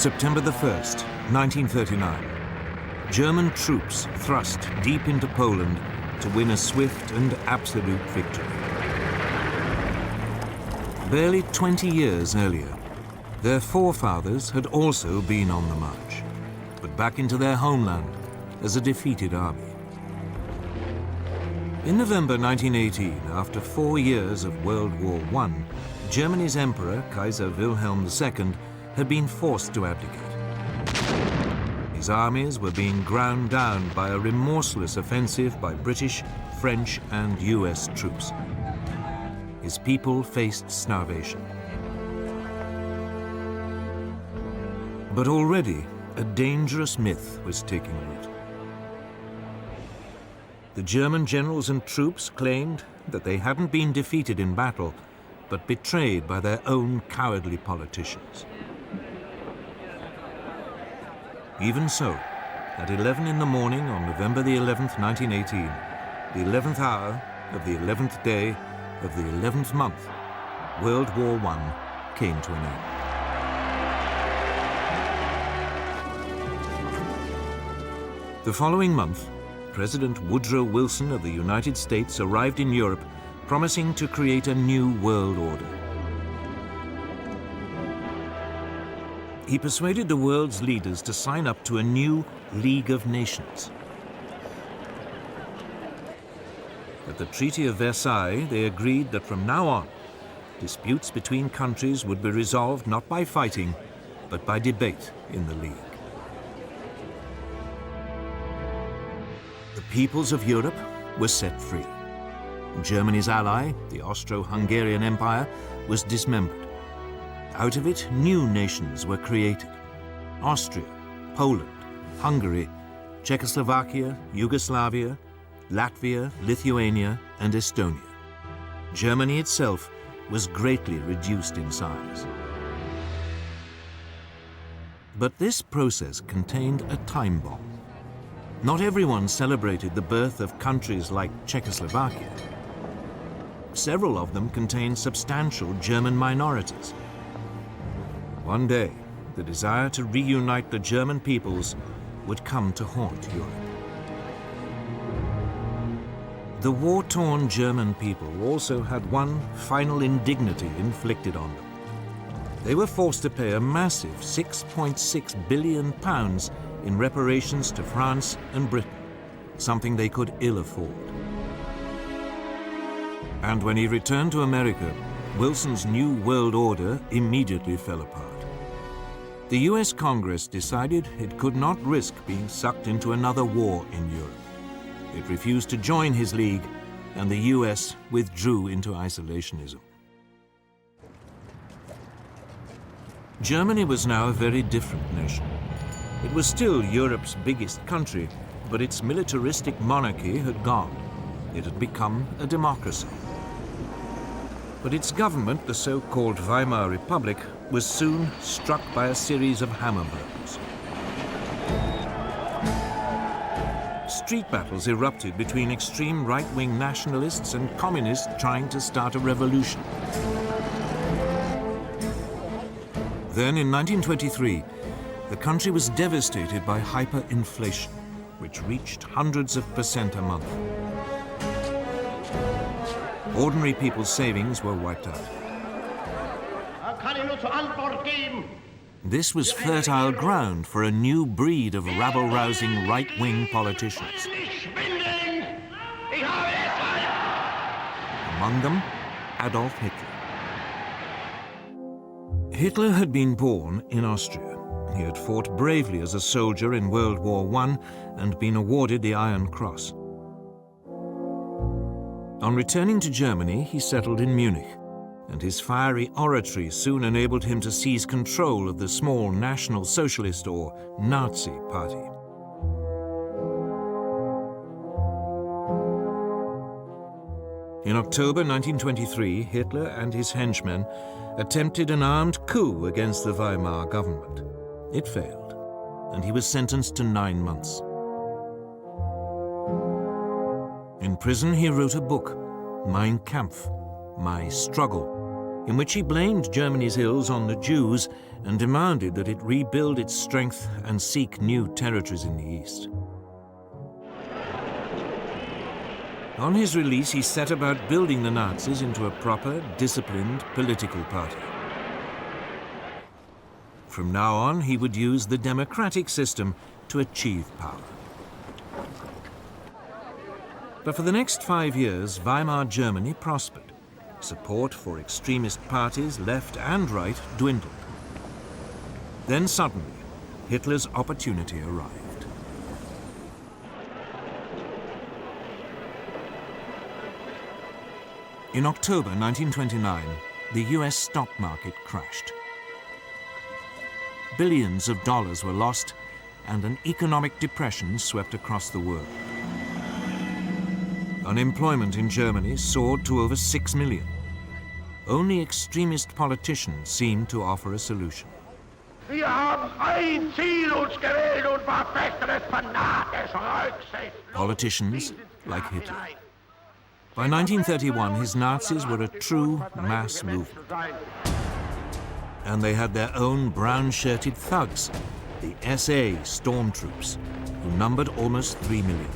September the 1st, 1939. German troops thrust deep into Poland to win a swift and absolute victory. Barely 20 years earlier, their forefathers had also been on the march, but back into their homeland as a defeated army. In November 1918, after 4 years of World War I, Germany's Emperor, Kaiser Wilhelm II, had been forced to abdicate. His armies were being ground down by a remorseless offensive by British, French, and US troops. His people faced starvation. But already, a dangerous myth was taking root. The German generals and troops claimed that they hadn't been defeated in battle, but betrayed by their own cowardly politicians. Even so, at 11 in the morning on November the 11th, 1918, the 11th hour of the 11th day of the 11th month, World War I came to an end. The following month, President Woodrow Wilson of the United States arrived in Europe, promising to create a new world order. He persuaded the world's leaders to sign up to a new League of Nations. At the Treaty of Versailles, they agreed that from now on, disputes between countries would be resolved not by fighting, but by debate in the League. The peoples of Europe were set free. Germany's ally, the Austro-Hungarian Empire, was dismembered. Out of it, new nations were created: Austria, Poland, Hungary, Czechoslovakia, Yugoslavia, Latvia, Lithuania, and Estonia. Germany itself was greatly reduced in size. But this process contained a time bomb. Not everyone celebrated the birth of countries like Czechoslovakia. Several of them contained substantial German minorities. One day, the desire to reunite the German peoples would come to haunt Europe. The war-torn German people also had one final indignity inflicted on them. They were forced to pay a massive £6.6 billion in reparations to France and Britain, something they could ill afford. And when he returned to America, Wilson's new world order immediately fell apart. The US Congress decided it could not risk being sucked into another war in Europe. It refused to join his league, and the US withdrew into isolationism. Germany was now a very different nation. It was still Europe's biggest country, but its militaristic monarchy had gone. It had become a democracy. But its government, the so-called Weimar Republic, was soon struck by a series of hammer blows. Street battles erupted between extreme right-wing nationalists and communists trying to start a revolution. Then, in 1923, the country was devastated by hyperinflation, which reached hundreds of % a month. Ordinary people's savings were wiped out. This was fertile ground for a new breed of rabble-rousing right-wing politicians. Among them, Adolf Hitler. Hitler had been born in Austria. He had fought bravely as a soldier in World War I and been awarded the Iron Cross. On returning to Germany, he settled in Munich, and his fiery oratory soon enabled him to seize control of the small National Socialist or Nazi Party. In October 1923, Hitler and his henchmen attempted an armed coup against the Weimar government. It failed, and he was sentenced to 9 months. In prison, he wrote a book, Mein Kampf, My Struggle, in which he blamed Germany's ills on the Jews and demanded that it rebuild its strength and seek new territories in the East. On his release, he set about building the Nazis into a proper, disciplined political party. From now on, he would use the democratic system to achieve power. But for the next 5 years, Weimar Germany prospered. Support for extremist parties, left and right, dwindled. Then suddenly, Hitler's opportunity arrived. In October 1929, the US stock market crashed. Billions of dollars were lost, and an economic depression swept across the world. Unemployment in Germany soared to over 6 million. Only extremist politicians seemed to offer a solution. Wir haben ein Ziel uns gewählt und verfechten es fanatisch rücksichtslos. Politicians like Hitler. By 1931, his Nazis were a true mass movement. And they had their own brown-shirted thugs, the SA stormtroops, who numbered almost 3 million.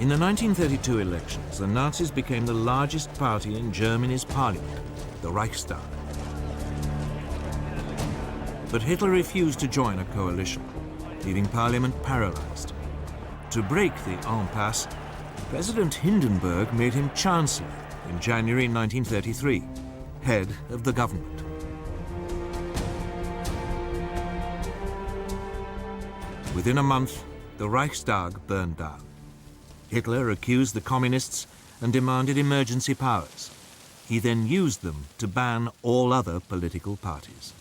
In the 1932 elections, the Nazis became the largest party in Germany's parliament, the Reichstag. But Hitler refused to join a coalition, leaving parliament paralyzed. To break the impasse, President Hindenburg made him chancellor in January 1933, head of the government. Within a month, the Reichstag burned down. Hitler accused the communists and demanded emergency powers. He then used them to ban all other political parties.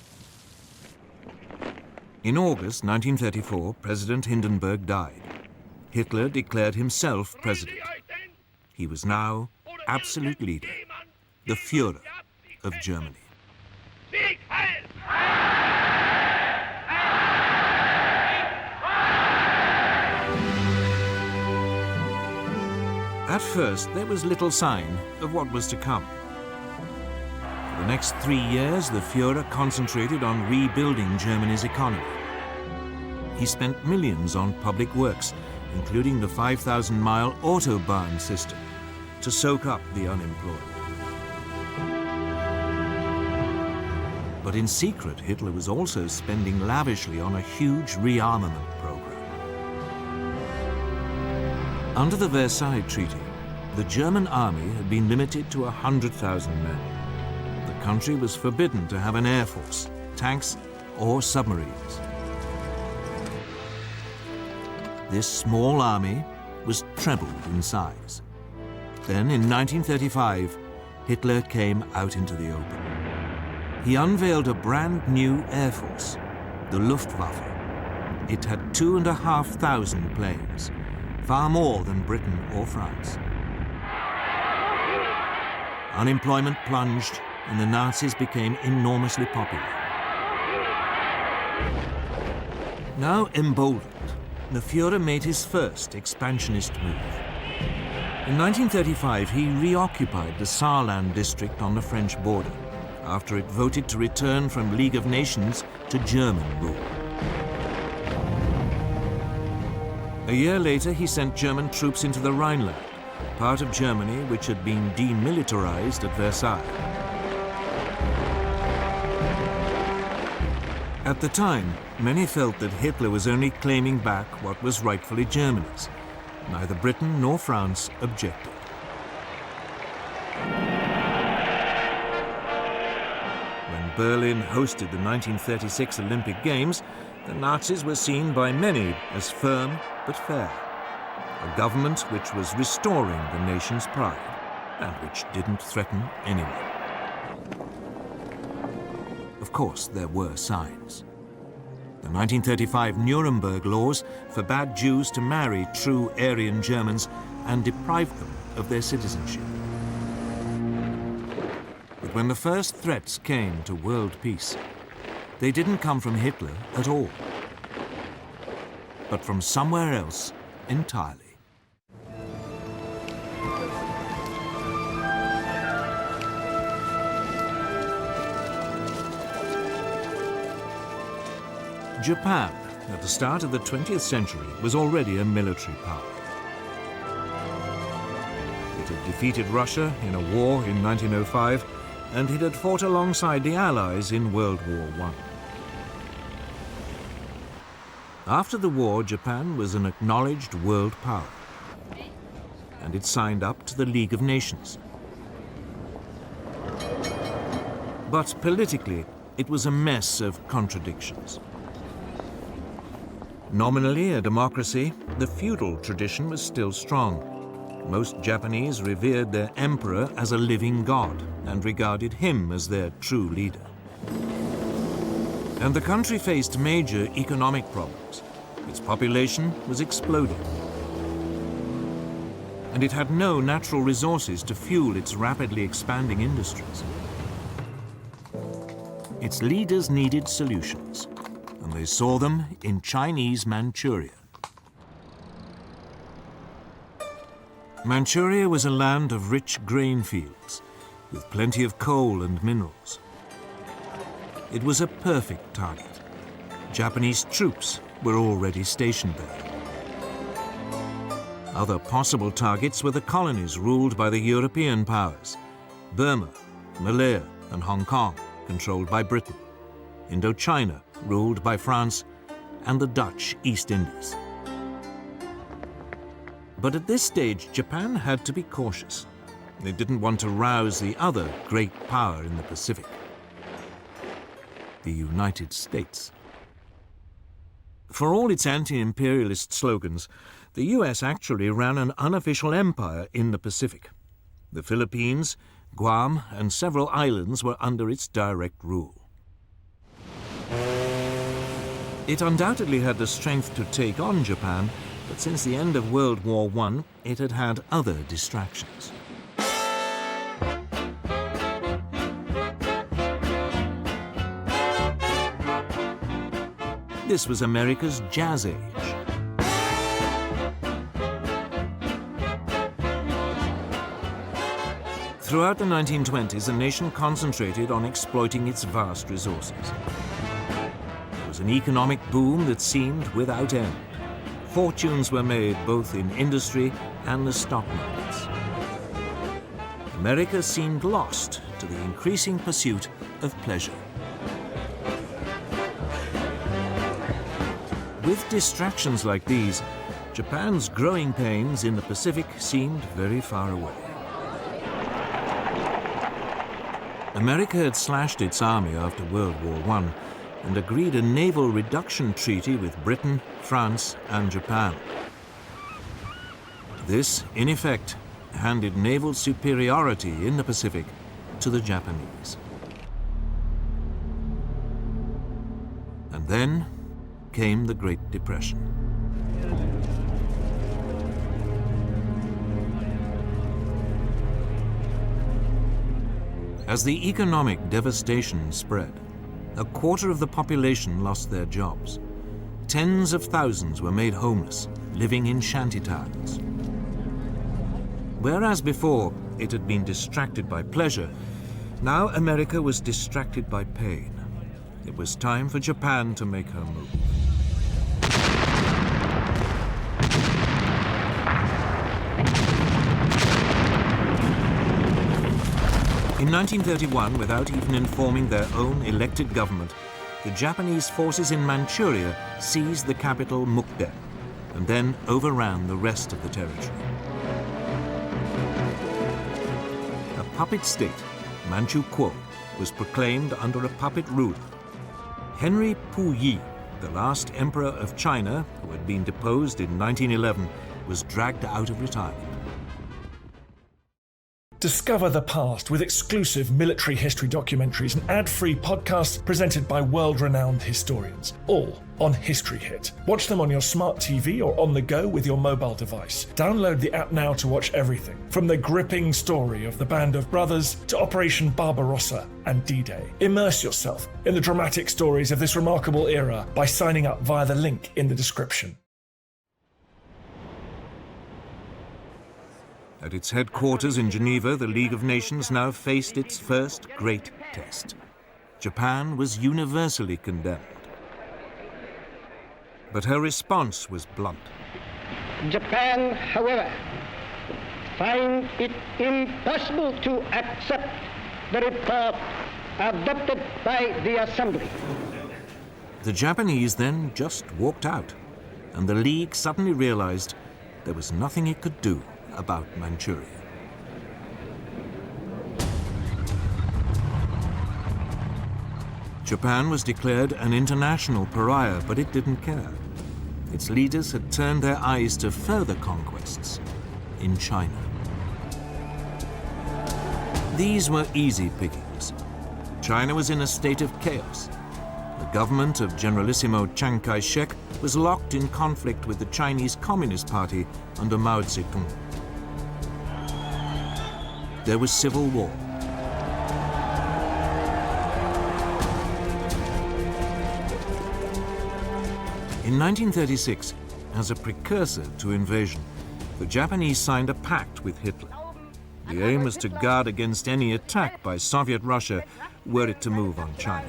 In August 1934, President Hindenburg died. Hitler declared himself president. He was now absolute leader, the Führer of Germany. At first, there was little sign of what was to come. For the next 3 years, the Führer concentrated on rebuilding Germany's economy. He spent millions on public works, including the 5,000-mile Autobahn system, to soak up the unemployed. But in secret, Hitler was also spending lavishly on a huge rearmament program. Under the Versailles Treaty, the German army had been limited to 100,000 men. The country was forbidden to have an air force, tanks, or submarines. This small army was trebled in size. Then, in 1935, Hitler came out into the open. He unveiled a brand new air force, the Luftwaffe. It had 2,500 planes, far more than Britain or France. Unemployment plunged, and the Nazis became enormously popular. Now emboldened, the Führer made his first expansionist move. In 1935, he reoccupied the Saarland district on the French border, after it voted to return from League of Nations to German rule. A year later, he sent German troops into the Rhineland, part of Germany which had been demilitarized at Versailles. At the time, many felt that Hitler was only claiming back what was rightfully Germany's. Neither Britain nor France objected. When Berlin hosted the 1936 Olympic Games, the Nazis were seen by many as firm but fair. A government which was restoring the nation's pride and which didn't threaten anyone. Of course, there were signs. The 1935 Nuremberg laws forbade Jews to marry true Aryan Germans and deprived them of their citizenship. But when the first threats came to world peace, they didn't come from Hitler at all, but from somewhere else entirely. Japan, at the start of the 20th century, was already a military power. It had defeated Russia in a war in 1905, and it had fought alongside the Allies in World War I. After the war, Japan was an acknowledged world power, and it signed up to the League of Nations. But politically, it was a mess of contradictions. Nominally a democracy, the feudal tradition was still strong. Most Japanese revered their emperor as a living god and regarded him as their true leader. And the country faced major economic problems. Its population was exploding. And it had no natural resources to fuel its rapidly expanding industries. Its leaders needed solutions, and they saw them in Chinese Manchuria. Manchuria was a land of rich grain fields, with plenty of coal and minerals. It was a perfect target. Japanese troops were already stationed there. Other possible targets were the colonies ruled by the European powers: Burma, Malaya, and Hong Kong, controlled by Britain, Indochina, ruled by France, and the Dutch East Indies. But at this stage, Japan had to be cautious. They didn't want to rouse the other great power in the Pacific, the United States. For all its anti-imperialist slogans, the US actually ran an unofficial empire in the Pacific. The Philippines, Guam, and several islands were under its direct rule. It undoubtedly had the strength to take on Japan, but since the end of World War I, it had had other distractions. This was America's Jazz Age. Throughout the 1920s, the nation concentrated on exploiting its vast resources. It was an economic boom that seemed without end. Fortunes were made both in industry and the stock markets. America seemed lost to the increasing pursuit of pleasure. With distractions like these, Japan's growing pains in the Pacific seemed very far away. America had slashed its army after World War I and agreed a naval reduction treaty with Britain, France, and Japan. This, in effect, handed naval superiority in the Pacific to the Japanese. And then came the Great Depression. As the economic devastation spread, a quarter of the population lost their jobs. Tens of thousands were made homeless, living in shantytowns. Whereas before it had been distracted by pleasure, now America was distracted by pain. It was time for Japan to make her move. In 1931, without even informing their own elected government, the Japanese forces in Manchuria seized the capital Mukden and then overran the rest of the territory. A puppet state, Manchukuo, was proclaimed under a puppet ruler. Henry Puyi, the last emperor of China, who had been deposed in 1911, was dragged out of retirement. Discover the past with exclusive military history documentaries and ad-free podcasts presented by world-renowned historians, all on History Hit. Watch them on your smart TV or on the go with your mobile device. Download the app now to watch everything, from the gripping story of the Band of Brothers to Operation Barbarossa and D-Day. Immerse yourself in the dramatic stories of this remarkable era by signing up via the link in the description. At its headquarters in Geneva, the League of Nations now faced its first great test. Japan was universally condemned. But her response was blunt. Japan, however, finds it impossible to accept the report adopted by the Assembly. The Japanese then just walked out, and the League suddenly realized there was nothing it could do about Manchuria. Japan was declared an international pariah, but it didn't care. Its leaders had turned their eyes to further conquests in China. These were easy pickings. China was in a state of chaos. The government of Generalissimo Chiang Kai-shek was locked in conflict with the Chinese Communist Party under Mao Zedong. There was civil war. In 1936, as a precursor to invasion, the Japanese signed a pact with Hitler. The aim was to guard against any attack by Soviet Russia were it to move on China.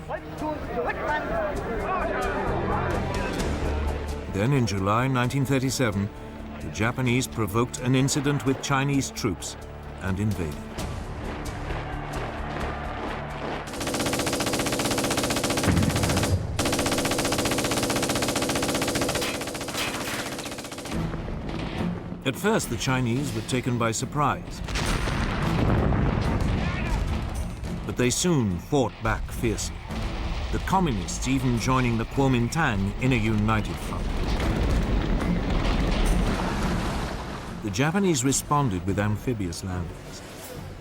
Then in July 1937, the Japanese provoked an incident with Chinese troops and invaded. At first, the Chinese were taken by surprise. But they soon fought back fiercely, the communists even joining the Kuomintang in a united front. The Japanese responded with amphibious landings.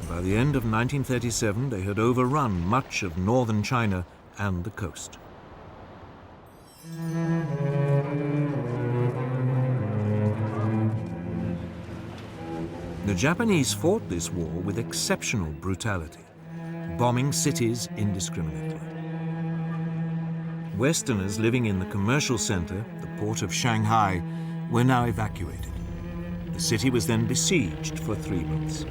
And by the end of 1937, they had overrun much of northern China and the coast. The Japanese fought this war with exceptional brutality, bombing cities indiscriminately. Westerners living in the commercial center, the port of Shanghai, were now evacuated. The city was then besieged for 3 months.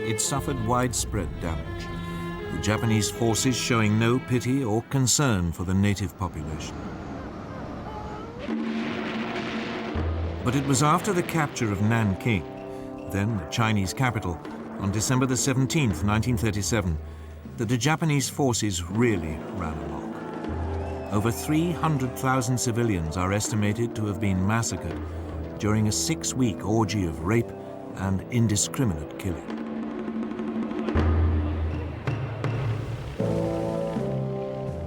It suffered widespread damage, the Japanese forces showing no pity or concern for the native population. But it was after the capture of Nanking, then the Chinese capital, on December the 17th, 1937, that the Japanese forces really ran amok. Over 300,000 civilians are estimated to have been massacred during a 6-week orgy of rape and indiscriminate killing.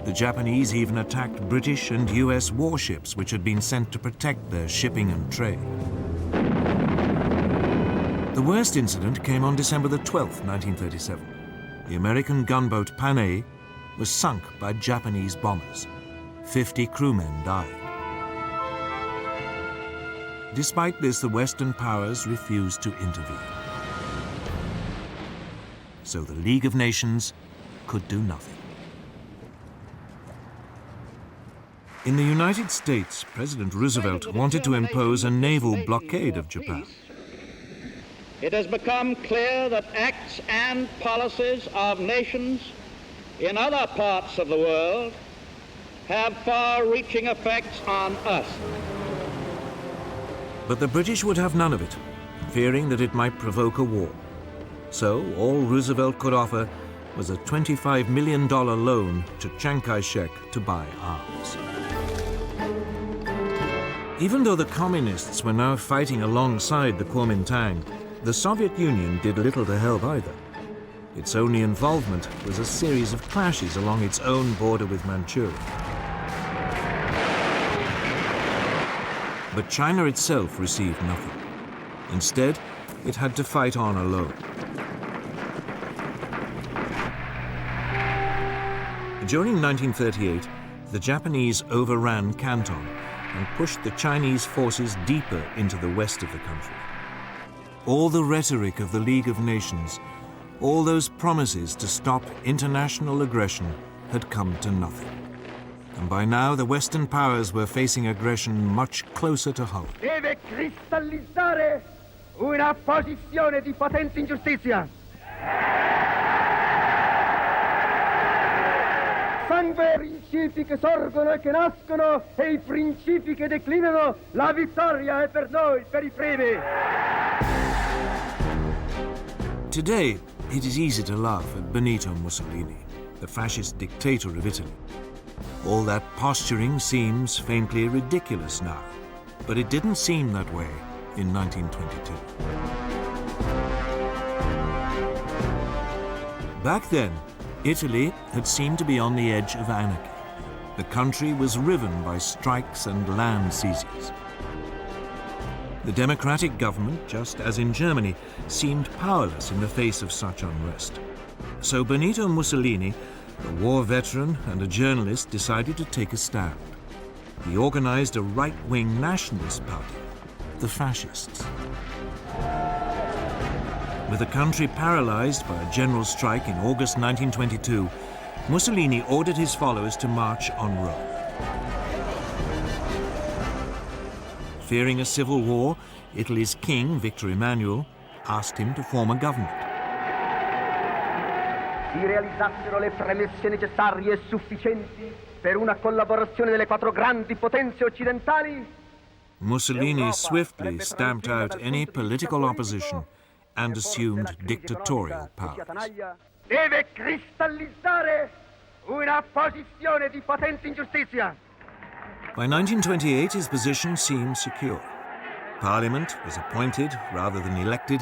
The Japanese even attacked British and US warships which had been sent to protect their shipping and trade. The worst incident came on December the 12th, 1937. The American gunboat Panay was sunk by Japanese bombers. 50 crewmen died. Despite this, the Western powers refused to intervene. So the League of Nations could do nothing. In the United States, President Roosevelt wanted to impose a naval blockade of Japan. It has become clear that acts and policies of nations in other parts of the world have far-reaching effects on us. But the British would have none of it, fearing that it might provoke a war. So all Roosevelt could offer was a $25 million loan to Chiang Kai-shek to buy arms. Even though the communists were now fighting alongside the Kuomintang, the Soviet Union did little to help either. Its only involvement was a series of clashes along its own border with Manchuria. But China itself received nothing. Instead, it had to fight on alone. During 1938, the Japanese overran Canton and pushed the Chinese forces deeper into the west of the country. All the rhetoric of the League of Nations, all those promises to stop international aggression had come to nothing. And by now the Western powers were facing aggression much closer to home. Deve cristallizzare una posizione di potente ingiustizia. Sangue, principi che sorgono e che nascono e i principi che declinano, la vittoria è per noi, per i primi. Today, it is easy to laugh at Benito Mussolini, the fascist dictator of Italy. All that posturing seems faintly ridiculous now, but it didn't seem that way in 1922. Back then, Italy had seemed to be on the edge of anarchy. The country was riven by strikes and land seizures. The democratic government, just as in Germany, seemed powerless in the face of such unrest. So Benito Mussolini, a war veteran and a journalist, decided to take a stand. He organized a right-wing nationalist party, the Fascists. With the country paralyzed by a general strike in August 1922, Mussolini ordered his followers to march on Rome. Fearing a civil war, Italy's king, Victor Emmanuel, asked him to form a government. Si realizzassero le premesse necessarie e sufficienti per una collaborazione delle quattro grandi potenze occidentali, Mussolini swiftly stamped out any political opposition and assumed dictatorial powers. deve cristallizzare una posizione di potente ingiustizia. By 1928, his position seemed secure. Parliament was appointed rather than elected,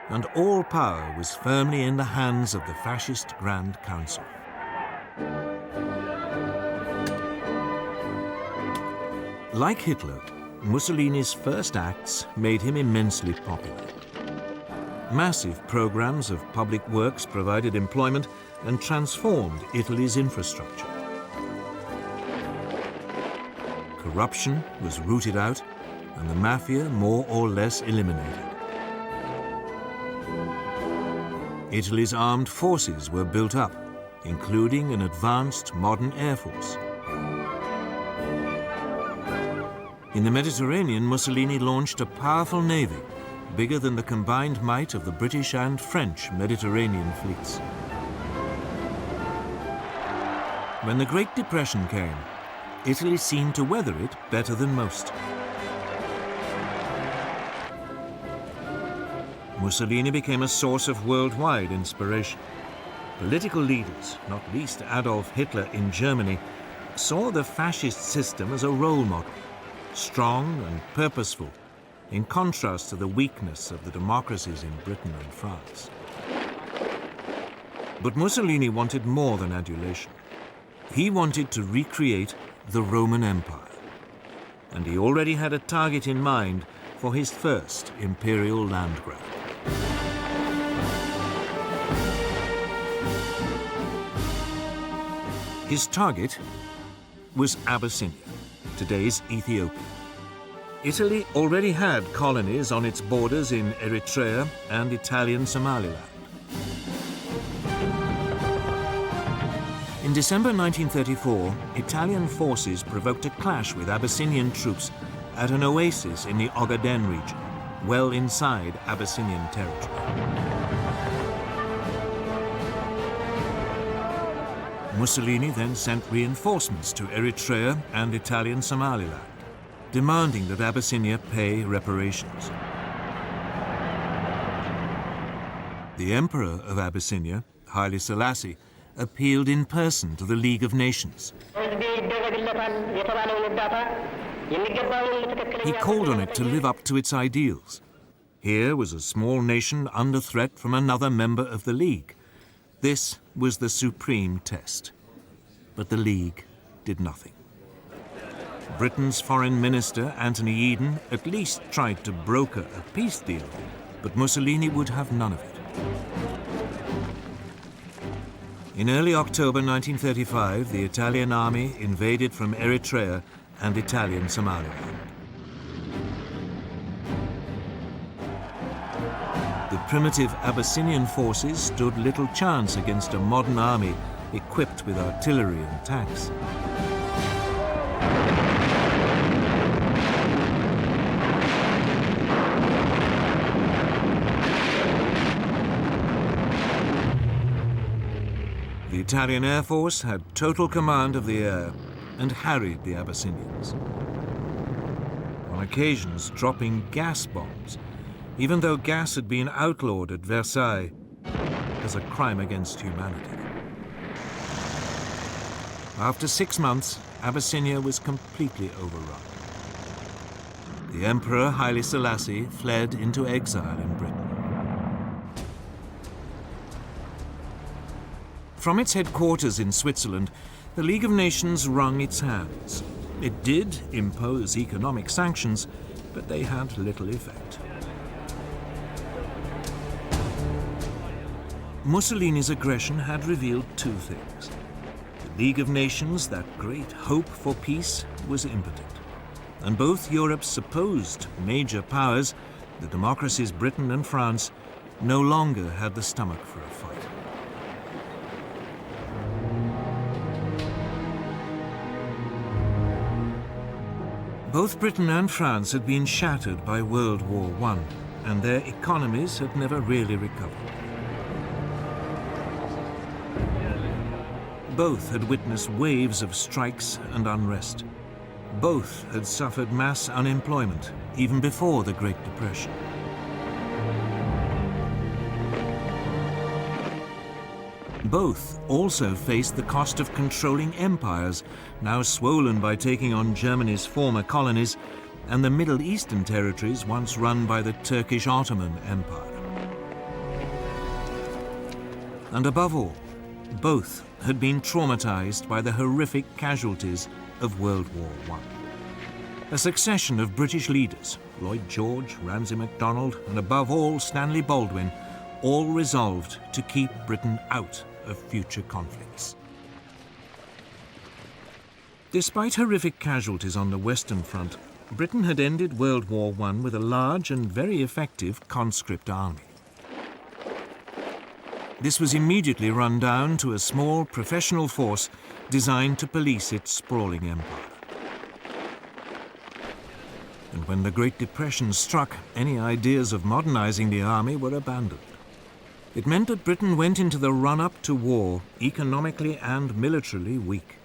and all power was firmly in the hands of the fascist Grand Council. Like Hitler, Mussolini's first acts made him immensely popular. Massive programs of public works provided employment and transformed Italy's infrastructure. Corruption was rooted out and the mafia more or less eliminated. Italy's armed forces were built up, including an advanced modern air force. In the Mediterranean, Mussolini launched a powerful navy, bigger than the combined might of the British and French Mediterranean fleets. When the Great Depression came, Italy seemed to weather it better than most. Mussolini became a source of worldwide inspiration. Political leaders, not least Adolf Hitler in Germany, saw the fascist system as a role model, strong and purposeful, in contrast to the weakness of the democracies in Britain and France. But Mussolini wanted more than adulation. He wanted to recreate the Roman Empire. And he already had a target in mind for his first imperial land grab. His target was Abyssinia, today's Ethiopia. Italy already had colonies on its borders in Eritrea and Italian Somaliland. In December 1934, Italian forces provoked a clash with Abyssinian troops at an oasis in the Ogaden region, well inside Abyssinian territory. Mussolini then sent reinforcements to Eritrea and Italian Somaliland, demanding that Abyssinia pay reparations. The Emperor of Abyssinia, Haile Selassie, appealed in person to the League of Nations. He called on it to live up to its ideals. Here was a small nation under threat from another member of the League. This was the supreme test. But the League did nothing. Britain's Foreign Minister, Anthony Eden, at least tried to broker a peace deal, but Mussolini would have none of it. In early October 1935, the Italian army invaded from Eritrea and Italian Somaliland. The primitive Abyssinian forces stood little chance against a modern army equipped with artillery and tanks. The Italian Air Force had total command of the air and harried the Abyssinians, on occasions dropping gas bombs, even though gas had been outlawed at Versailles as a crime against humanity. After 6 months, Abyssinia was completely overrun. The Emperor Haile Selassie fled into exile in Britain. From its headquarters in Switzerland, the League of Nations wrung its hands. It did impose economic sanctions, but they had little effect. Mussolini's aggression had revealed two things. The League of Nations, that great hope for peace, was impotent. And both Europe's supposed major powers, the democracies Britain and France, no longer had the stomach for a fight. Both Britain and France had been shattered by World War I, and their economies had never really recovered. Both had witnessed waves of strikes and unrest. Both had suffered mass unemployment, even before the Great Depression. Both also faced the cost of controlling empires, now swollen by taking on Germany's former colonies and the Middle Eastern territories once run by the Turkish Ottoman Empire. And above all, both had been traumatized by the horrific casualties of World War I. A succession of British leaders, Lloyd George, Ramsay MacDonald, and above all Stanley Baldwin, all resolved to keep Britain out of future conflicts. Despite horrific casualties on the Western Front, Britain had ended World War I with a large and very effective conscript army. This was immediately run down to a small professional force designed to police its sprawling empire. And when the Great Depression struck, any ideas of modernizing the army were abandoned. It meant that Britain went into the run-up to war economically and militarily weak.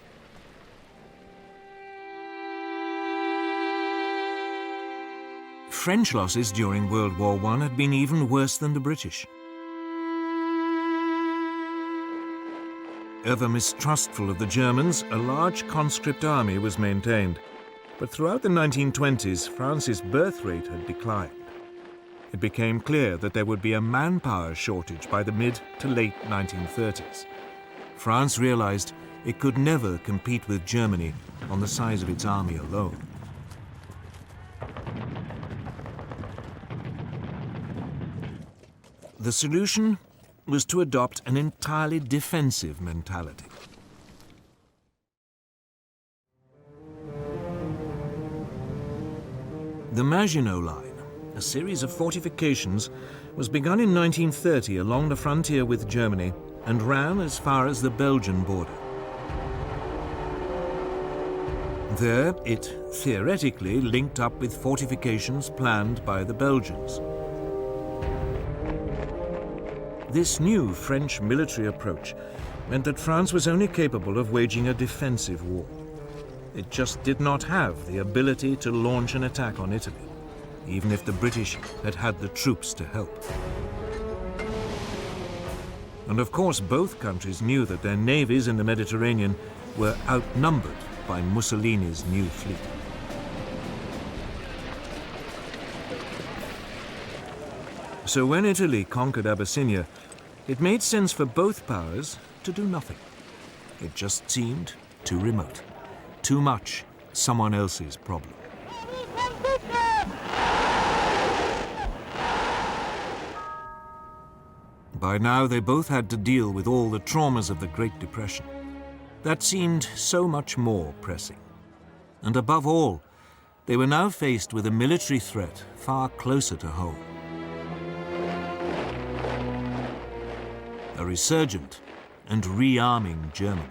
French losses during World War I had been even worse than the British. Ever mistrustful of the Germans, a large conscript army was maintained. But throughout the 1920s, France's birth rate had declined. It became clear that there would be a manpower shortage by the mid to late 1930s. France realized it could never compete with Germany on the size of its army alone. The solution was to adopt an entirely defensive mentality. The Maginot Line, a series of fortifications, was begun in 1930 along the frontier with Germany and ran as far as the Belgian border. There, it theoretically linked up with fortifications planned by the Belgians. This new French military approach meant that France was only capable of waging a defensive war. It just did not have the ability to launch an attack on Italy, even if the British had had the troops to help. And of course, both countries knew that their navies in the Mediterranean were outnumbered by Mussolini's new fleet. So when Italy conquered Abyssinia, it made sense for both powers to do nothing. It just seemed too remote, too much someone else's problem. By now, they both had to deal with all the traumas of the Great Depression. That seemed so much more pressing. And above all, they were now faced with a military threat far closer to home. A resurgent and rearming Germany.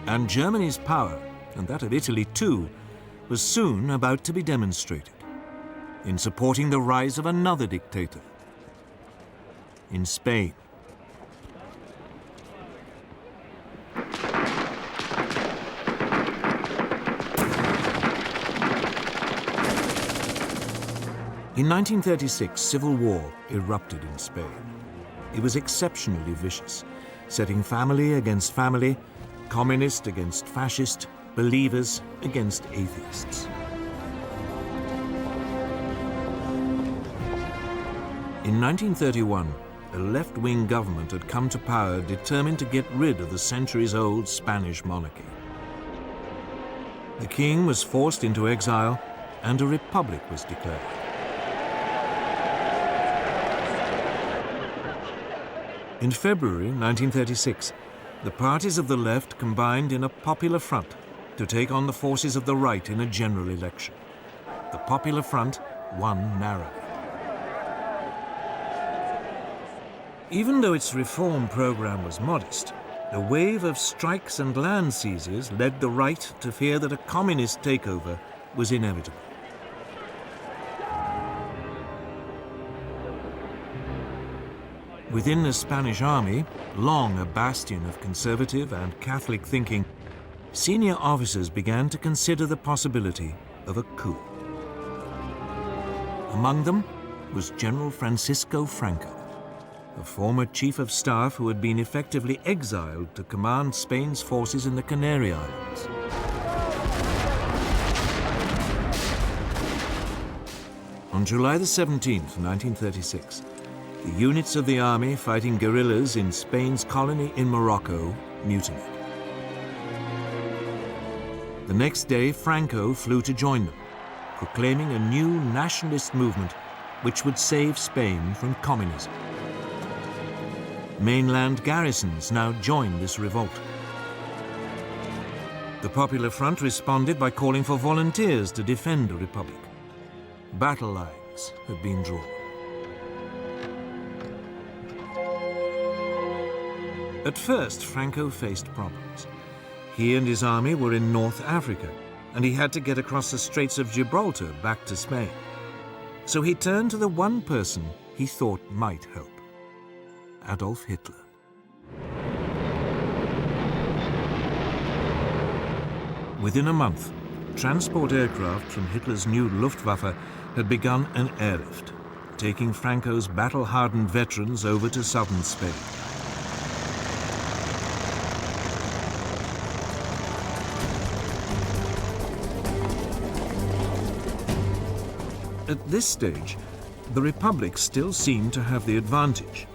And Germany's power, and that of Italy too, was soon about to be demonstrated in supporting the rise of another dictator in Spain. In 1936, civil war erupted in Spain. It was exceptionally vicious, setting family against family, communist against fascist, believers against atheists. In 1931, a left-wing government had come to power determined to get rid of the centuries-old Spanish monarchy. The king was forced into exile and a republic was declared. In February 1936, the parties of the left combined in a popular front to take on the forces of the right in a general election. The Popular Front won narrowly. Even though its reform program was modest, a wave of strikes and land seizures led the right to fear that a communist takeover was inevitable. Within the Spanish army, long a bastion of conservative and Catholic thinking, senior officers began to consider the possibility of a coup. Among them was General Francisco Franco, a former chief of staff who had been effectively exiled to command Spain's forces in the Canary Islands. On July the 17th, 1936, the units of the army fighting guerrillas in Spain's colony in Morocco mutinied. The next day, Franco flew to join them, proclaiming a new nationalist movement which would save Spain from communism. Mainland garrisons now joined this revolt. The Popular Front responded by calling for volunteers to defend the Republic. Battle lines had been drawn. At first, Franco faced problems. He and his army were in North Africa, and he had to get across the Straits of Gibraltar back to Spain. So he turned to the one person he thought might help: Adolf Hitler. Within a month, transport aircraft from Hitler's new Luftwaffe had begun an airlift, taking Franco's battle-hardened veterans over to southern Spain. At this stage, the Republic still seemed to have the advantage.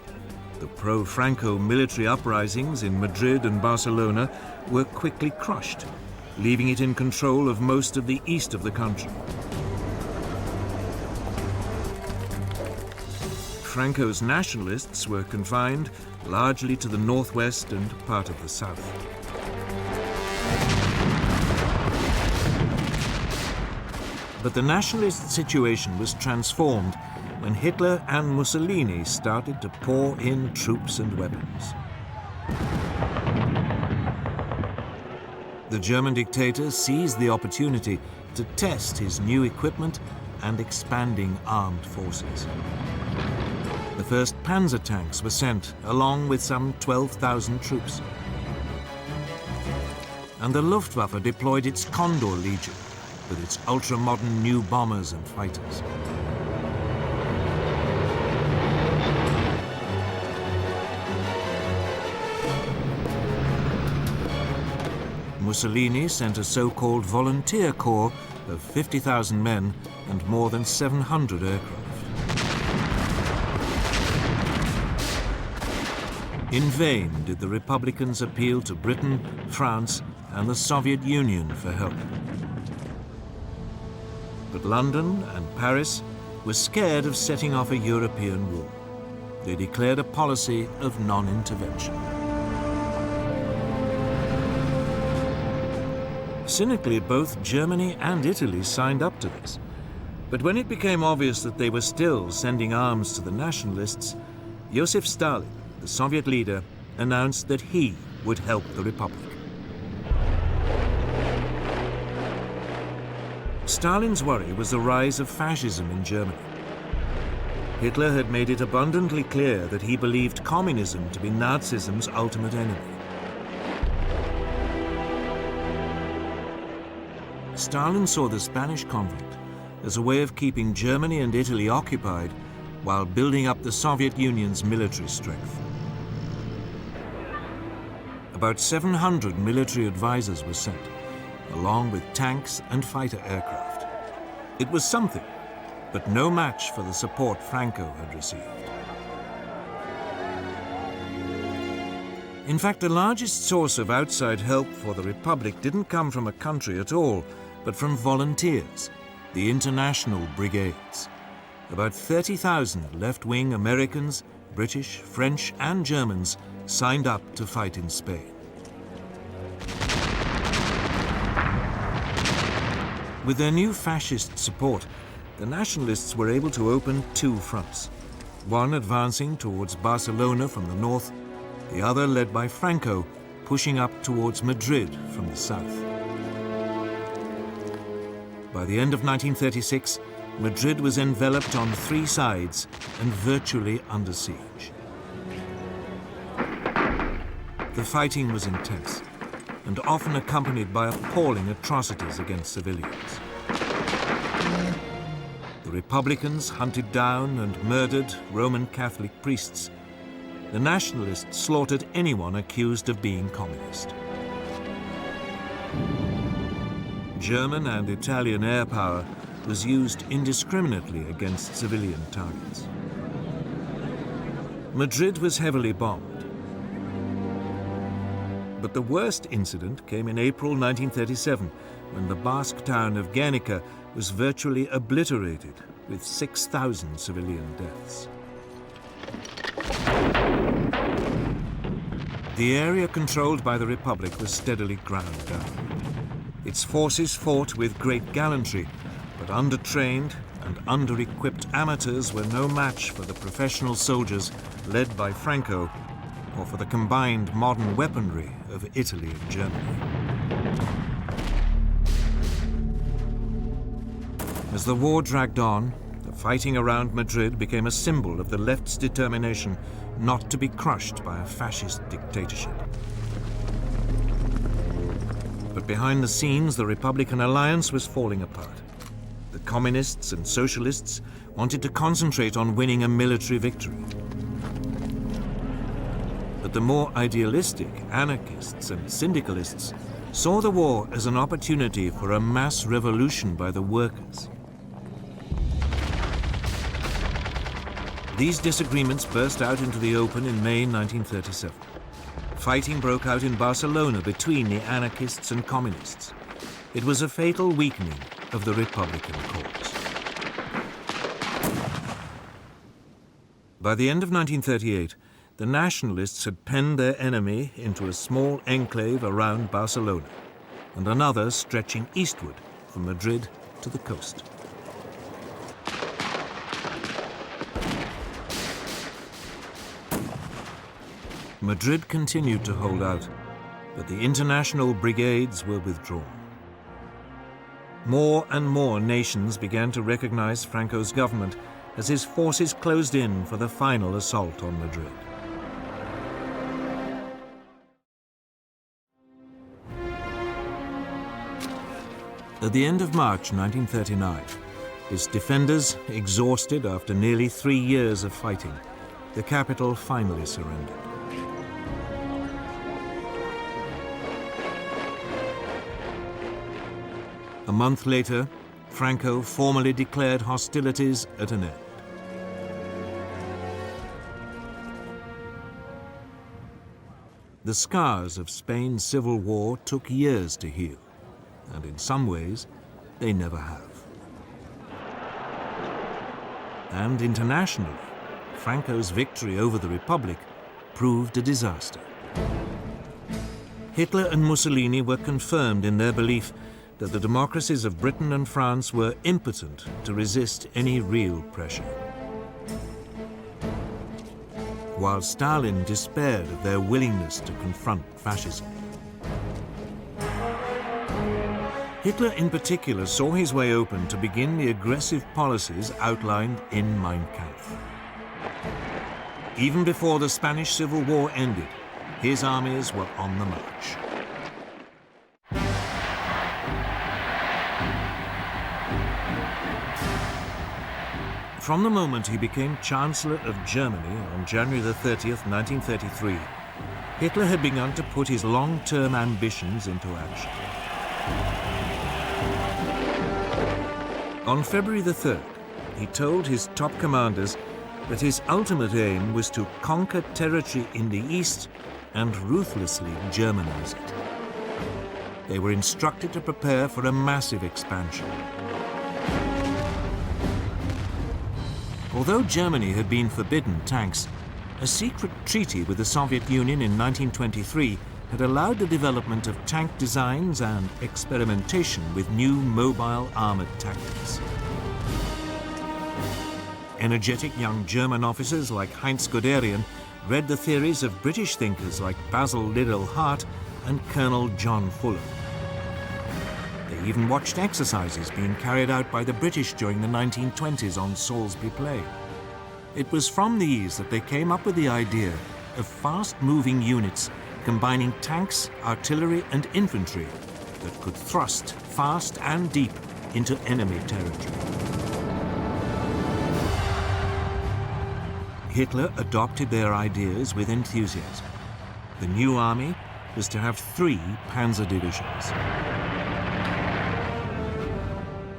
The pro-Franco military uprisings in Madrid and Barcelona were quickly crushed, leaving it in control of most of the east of the country. Franco's nationalists were confined largely to the northwest and part of the south. But the nationalist situation was transformed when Hitler and Mussolini started to pour in troops and weapons. The German dictator seized the opportunity to test his new equipment and expanding armed forces. The first panzer tanks were sent, along with some 12,000 troops. And the Luftwaffe deployed its Condor Legion, with its ultra-modern new bombers and fighters. Mussolini sent a so-called volunteer corps of 50,000 men and more than 700 aircraft. In vain did the Republicans appeal to Britain, France, and the Soviet Union for help. But London and Paris were scared of setting off a European war. They declared a policy of non-intervention. Cynically, both Germany and Italy signed up to this. But when it became obvious that they were still sending arms to the nationalists, Joseph Stalin, the Soviet leader, announced that he would help the Republic. Stalin's worry was the rise of fascism in Germany. Hitler had made it abundantly clear that he believed communism to be Nazism's ultimate enemy. Stalin saw the Spanish conflict as a way of keeping Germany and Italy occupied while building up the Soviet Union's military strength. About 700 military advisors were sent, along with tanks and fighter aircraft. It was something, but no match for the support Franco had received. In fact, the largest source of outside help for the Republic didn't come from a country at all, but from volunteers, the International Brigades. About 30,000 left-wing Americans, British, French, and Germans signed up to fight in Spain. With their new fascist support, the nationalists were able to open two fronts, one advancing towards Barcelona from the north, the other led by Franco, pushing up towards Madrid from the south. By the end of 1936, Madrid was enveloped on three sides and virtually under siege. The fighting was intense and often accompanied by appalling atrocities against civilians. The Republicans hunted down and murdered Roman Catholic priests. The nationalists slaughtered anyone accused of being communist. German and Italian air power was used indiscriminately against civilian targets. Madrid was heavily bombed. But the worst incident came in April 1937, when the Basque town of Guernica was virtually obliterated, with 6,000 civilian deaths. The area controlled by the Republic was steadily ground down. Its forces fought with great gallantry, but undertrained and under-equipped amateurs were no match for the professional soldiers led by Franco, or for the combined modern weaponry of Italy and Germany. As the war dragged on, the fighting around Madrid became a symbol of the left's determination not to be crushed by a fascist dictatorship. But behind the scenes, the Republican alliance was falling apart. The communists and socialists wanted to concentrate on winning a military victory. But the more idealistic anarchists and syndicalists saw the war as an opportunity for a mass revolution by the workers. These disagreements burst out into the open in May 1937. Fighting broke out in Barcelona between the anarchists and communists. It was a fatal weakening of the Republican cause. By the end of 1938, the nationalists had penned their enemy into a small enclave around Barcelona, and another stretching eastward from Madrid to the coast. Madrid continued to hold out, but the international brigades were withdrawn. More and more nations began to recognize Franco's government as his forces closed in for the final assault on Madrid. At the end of March 1939, its defenders, exhausted after nearly 3 years of fighting, the capital finally surrendered. A month later, Franco formally declared hostilities at an end. The scars of Spain's civil war took years to heal, and in some ways, they never have. And internationally, Franco's victory over the Republic proved a disaster. Hitler and Mussolini were confirmed in their belief that the democracies of Britain and France were impotent to resist any real pressure. while Stalin despaired of their willingness to confront fascism. Hitler in particular saw his way open to begin the aggressive policies outlined in Mein Kampf. Even before the Spanish Civil War ended, his armies were on the march. From the moment he became Chancellor of Germany on January the 30th, 1933, Hitler had begun to put his long-term ambitions into action. On February the 3rd, he told his top commanders that his ultimate aim was to conquer territory in the east and ruthlessly Germanize it. They were instructed to prepare for a massive expansion. Although Germany had been forbidden tanks, a secret treaty with the Soviet Union in 1923 had allowed the development of tank designs and experimentation with new mobile armored tactics. Energetic young German officers like Heinz Guderian read the theories of British thinkers like Basil Liddell Hart and Colonel John Fuller. They even watched exercises being carried out by the British during the 1920s on Salisbury Plain. It was from these that they came up with the idea of fast-moving units combining tanks, artillery and infantry that could thrust fast and deep into enemy territory. Hitler adopted their ideas with enthusiasm. The new army was to have 3 panzer divisions.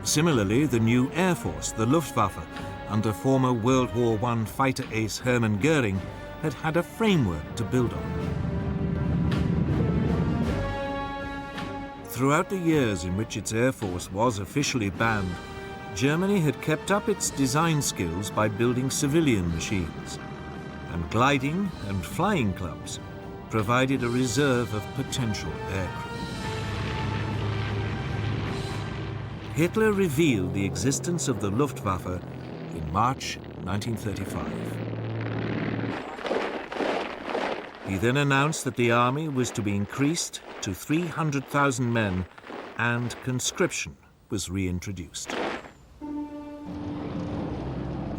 Similarly, the new Air Force, the Luftwaffe, under former World War I fighter ace Hermann Göring, had had a framework to build on. Throughout the years in which its Air Force was officially banned, Germany had kept up its design skills by building civilian machines, and gliding and flying clubs provided a reserve of potential aircraft. Hitler revealed the existence of the Luftwaffe in March 1935. He then announced that the army was to be increased to 300,000 men and conscription was reintroduced.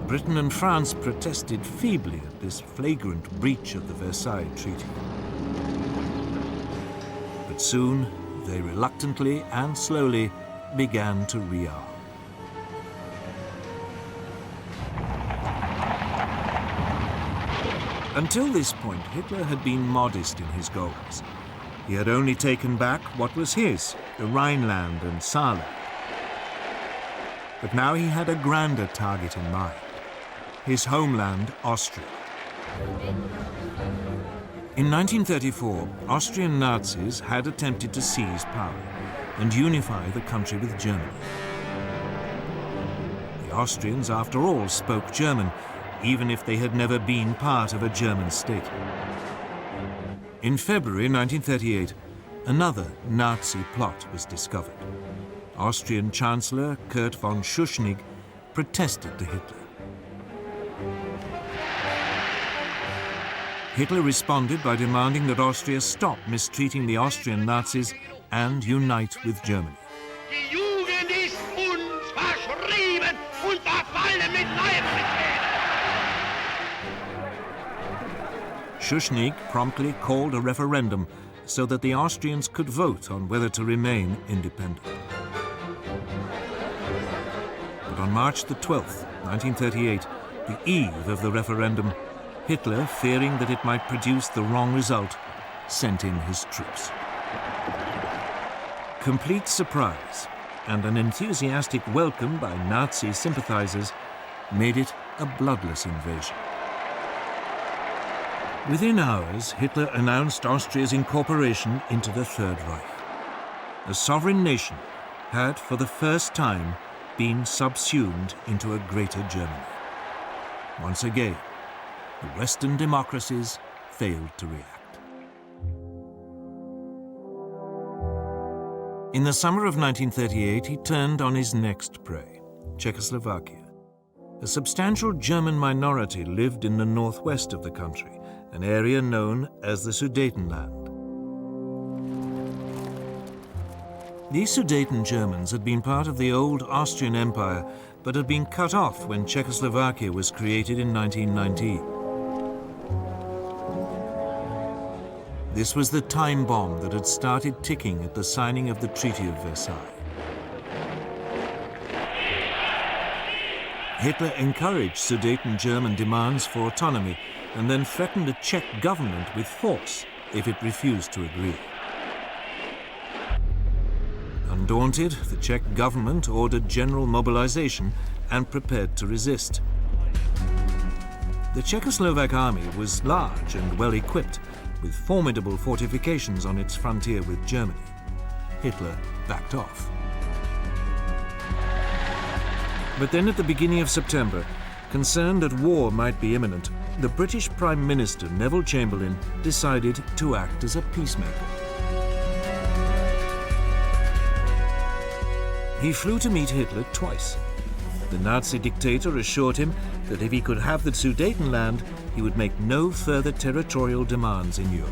Britain and France protested feebly at this flagrant breach of the Versailles Treaty. But soon, they reluctantly and slowly began to rearm. Until this point, Hitler had been modest in his goals. He had only taken back what was his, the Rhineland and Saarland. But now he had a grander target in mind, his homeland, Austria. In 1934, Austrian Nazis had attempted to seize power and unify the country with Germany. The Austrians, after all, spoke German, even if they had never been part of a German state. In February 1938, another Nazi plot was discovered. Austrian Chancellor Kurt von Schuschnigg protested to Hitler. Hitler responded by demanding that Austria stop mistreating the Austrian Nazis and unite with Germany. Die Jugend ist uns verschrieben und verfallen mit Leibrecht. Schuschnigg promptly called a referendum so that the Austrians could vote on whether to remain independent. But on March the 12th, 1938, the eve of the referendum, Hitler, fearing that it might produce the wrong result, sent in his troops. Complete surprise and an enthusiastic welcome by Nazi sympathizers made it a bloodless invasion. Within hours, Hitler announced Austria's incorporation into the Third Reich. A sovereign nation had, for the first time, been subsumed into a greater Germany. Once again, the Western democracies failed to react. In the summer of 1938, he turned on his next prey, Czechoslovakia. A substantial German minority lived in the northwest of the country, an area known as the Sudetenland. These Sudeten Germans had been part of the old Austrian Empire, but had been cut off when Czechoslovakia was created in 1919. This was the time bomb that had started ticking at the signing of the Treaty of Versailles. Hitler encouraged Sudeten German demands for autonomy and then threatened the Czech government with force if it refused to agree. Undaunted, the Czech government ordered general mobilization and prepared to resist. The Czechoslovak army was large and well equipped, with formidable fortifications on its frontier with Germany. Hitler backed off. But then at the beginning of September, concerned that war might be imminent, the British Prime Minister Neville Chamberlain decided to act as a peacemaker. He flew to meet Hitler twice. The Nazi dictator assured him that if he could have the Sudetenland, he would make no further territorial demands in Europe.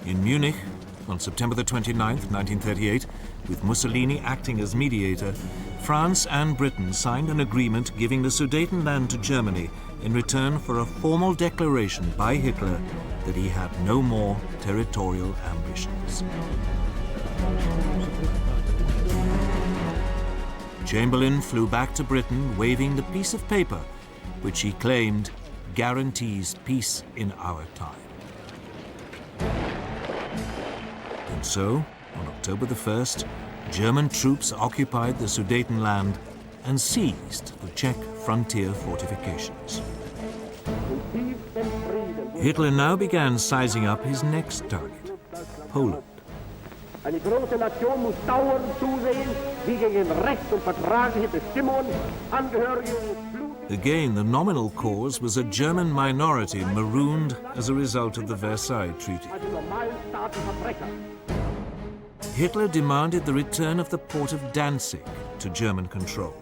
In Munich, on September the 29th, 1938, with Mussolini acting as mediator, France and Britain signed an agreement giving the Sudetenland to Germany in return for a formal declaration by Hitler that he had no more territorial ambitions. Chamberlain flew back to Britain waving the piece of paper, which he claimed guarantees peace in our time. And so, on October the 1st, German troops occupied the Sudetenland and seized the Czech frontier fortifications. Hitler now began sizing up his next target, Poland. Eine große Nation muss dauernd zusehen, wie gegen Recht und vertragliche Bestimmungen Angehörige Blut. Again, the nominal cause was a German minority marooned as a result of the Versailles Treaty. Hitler demanded the return of the port of Danzig to German control,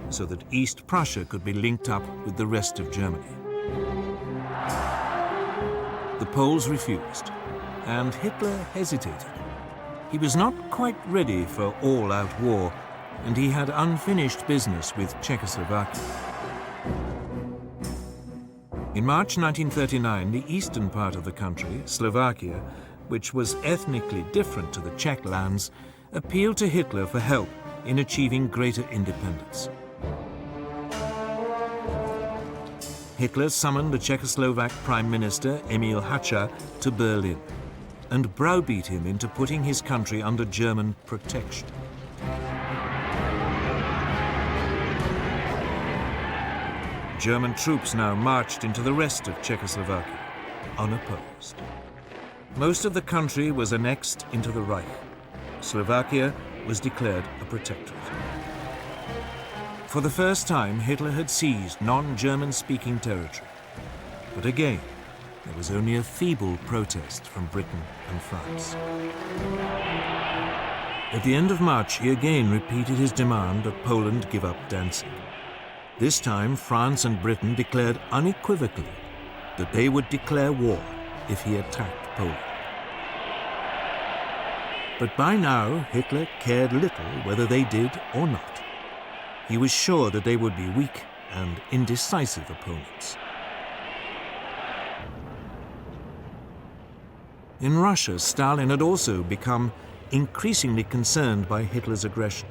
so that East Prussia could be linked up with the rest of Germany. The Poles refused, and Hitler hesitated. He was not quite ready for all-out war, and he had unfinished business with Czechoslovakia. In March 1939, the eastern part of the country, Slovakia, which was ethnically different to the Czech lands, appealed to Hitler for help in achieving greater independence. Hitler summoned the Czechoslovak Prime Minister Emil Hácha to Berlin and browbeat him into putting his country under German protection. German troops now marched into the rest of Czechoslovakia, unopposed. Most of the country was annexed into the Reich. Slovakia was declared a protectorate. For the first time, Hitler had seized non-German-speaking territory. But again, there was only a feeble protest from Britain and France. At the end of March, he again repeated his demand that Poland give up Danzig. This time, France and Britain declared unequivocally that they would declare war if he attacked Poland. But by now, Hitler cared little whether they did or not. He was sure that they would be weak and indecisive opponents. In Russia, Stalin had also become increasingly concerned by Hitler's aggression.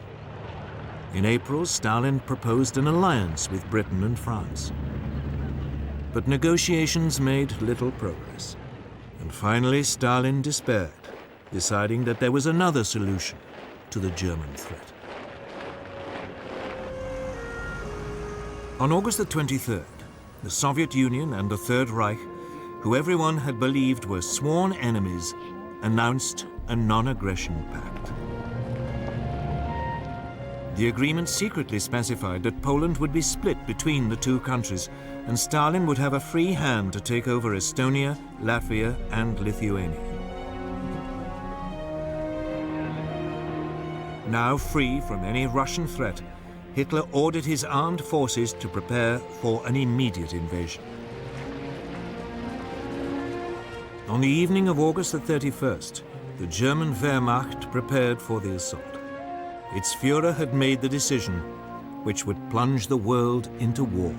In April, Stalin proposed an alliance with Britain and France. But negotiations made little progress. And finally, Stalin despaired, deciding that there was another solution to the German threat. On August the 23rd, the Soviet Union and the Third Reich, who everyone had believed were sworn enemies, announced a non-aggression pact. The agreement secretly specified that Poland would be split between the two countries, and Stalin would have a free hand to take over Estonia, Latvia, and Lithuania. Now free from any Russian threat, Hitler ordered his armed forces to prepare for an immediate invasion. On the evening of August the 31st, the German Wehrmacht prepared for the assault. Its Führer had made the decision which would plunge the world into war.